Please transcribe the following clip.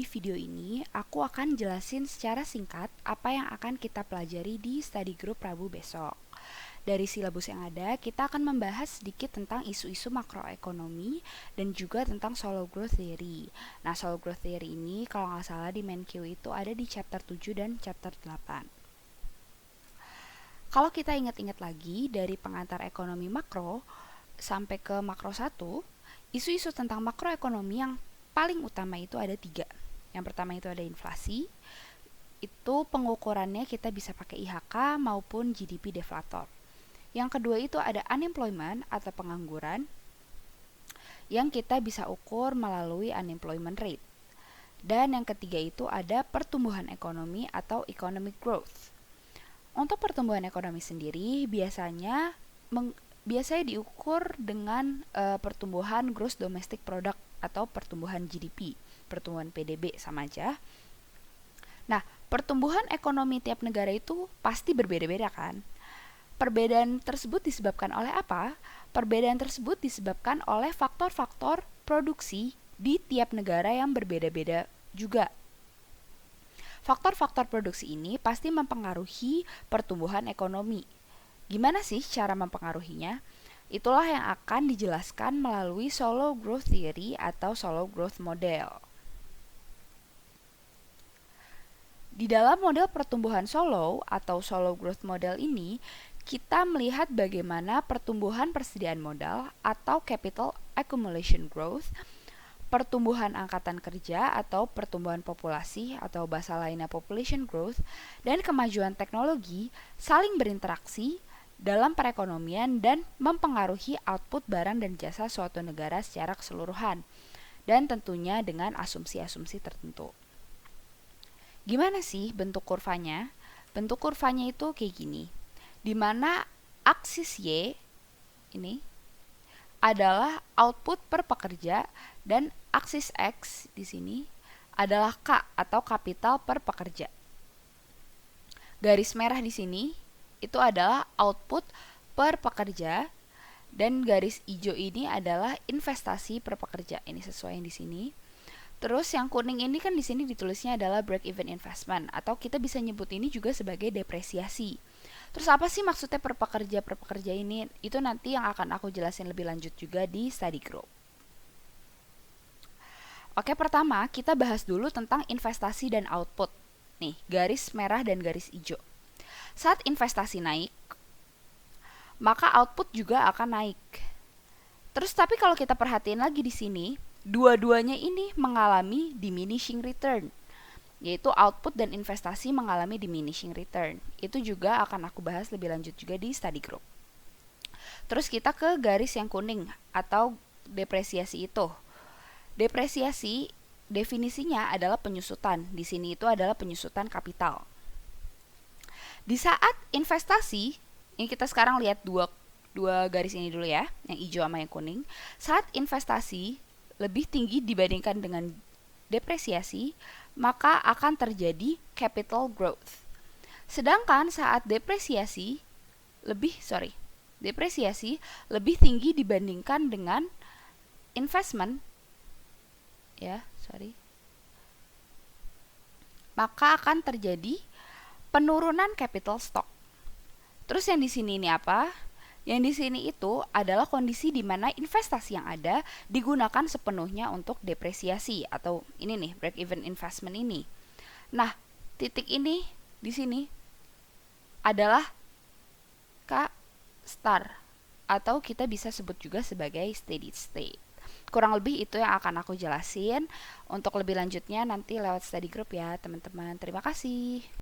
di video ini, aku akan jelasin secara singkat apa yang akan kita pelajari di study group Rabu besok. Dari silabus yang ada, kita akan membahas sedikit tentang isu-isu makroekonomi dan juga tentang solo growth theory. Nah, solo growth theory ini kalau nggak salah di main Q itu ada di chapter 7 dan chapter 8. Kalau kita ingat-ingat lagi dari pengantar ekonomi makro sampai ke makro 1, isu-isu tentang makroekonomi yang paling utama itu ada 3. Yang pertama itu ada inflasi, itu pengukurannya kita bisa pakai IHK maupun GDP deflator. Yang kedua itu ada unemployment atau pengangguran yang kita bisa ukur melalui unemployment rate. Dan yang ketiga itu ada pertumbuhan ekonomi atau economic growth. Untuk pertumbuhan ekonomi sendiri biasanya diukur dengan pertumbuhan gross domestic product atau pertumbuhan GDP, pertumbuhan PDB sama aja. Nah, pertumbuhan ekonomi tiap negara itu pasti berbeda-beda kan? Perbedaan tersebut disebabkan oleh apa? Perbedaan tersebut disebabkan oleh faktor-faktor produksi di tiap negara yang berbeda-beda juga. Faktor-faktor produksi ini pasti mempengaruhi pertumbuhan ekonomi. Gimana sih cara mempengaruhinya? Itulah yang akan dijelaskan melalui solo growth theory atau solo growth model. Di dalam model pertumbuhan solo atau solo growth model ini, kita melihat bagaimana pertumbuhan persediaan modal atau capital accumulation growth, pertumbuhan angkatan kerja atau pertumbuhan populasi atau bahasa lainnya population growth, dan kemajuan teknologi saling berinteraksi dalam perekonomian dan mempengaruhi output barang dan jasa suatu negara secara keseluruhan, dan tentunya dengan asumsi-asumsi tertentu. Gimana sih bentuk kurvanya? Bentuk kurvanya itu kayak gini, di mana aksis Y ini adalah output per pekerja dan aksis X di sini adalah K atau kapital per pekerja. Garis merah di sini itu adalah output per pekerja dan garis hijau ini adalah investasi per pekerja. Ini sesuai yang di sini. Terus yang kuning ini kan di sini ditulisnya adalah break even investment atau kita bisa nyebut ini juga sebagai depresiasi. Terus apa sih maksudnya per pekerja ini? Itu nanti yang akan aku jelasin lebih lanjut juga di study group. Oke, pertama kita bahas dulu tentang investasi dan output. Nih, garis merah dan garis hijau. Saat investasi naik, maka output juga akan naik. Terus tapi kalau kita perhatiin lagi di sini, dua-duanya ini mengalami diminishing return, yaitu output dan investasi mengalami diminishing return. Itu juga akan aku bahas lebih lanjut juga di study group. Terus kita ke garis yang kuning atau depresiasi itu. Depresiasi definisinya adalah penyusutan. Di sini itu adalah penyusutan kapital. Di saat investasi, ini kita sekarang lihat dua garis ini dulu ya, yang hijau sama yang kuning. Saat investasi lebih tinggi dibandingkan dengan depresiasi, maka akan terjadi capital growth. Sedangkan saat depresiasi lebih tinggi dibandingkan dengan investment, maka akan terjadi penurunan capital stock. Terus yang di sini ini apa? Yang di sini itu adalah kondisi di mana investasi yang ada digunakan sepenuhnya untuk depresiasi atau ini nih break even investment ini. Nah, titik ini di sini adalah K star atau kita bisa sebut juga sebagai steady state. Kurang lebih itu yang akan aku jelasin. Untuk lebih lanjutnya nanti lewat study group ya, teman-teman. Terima kasih.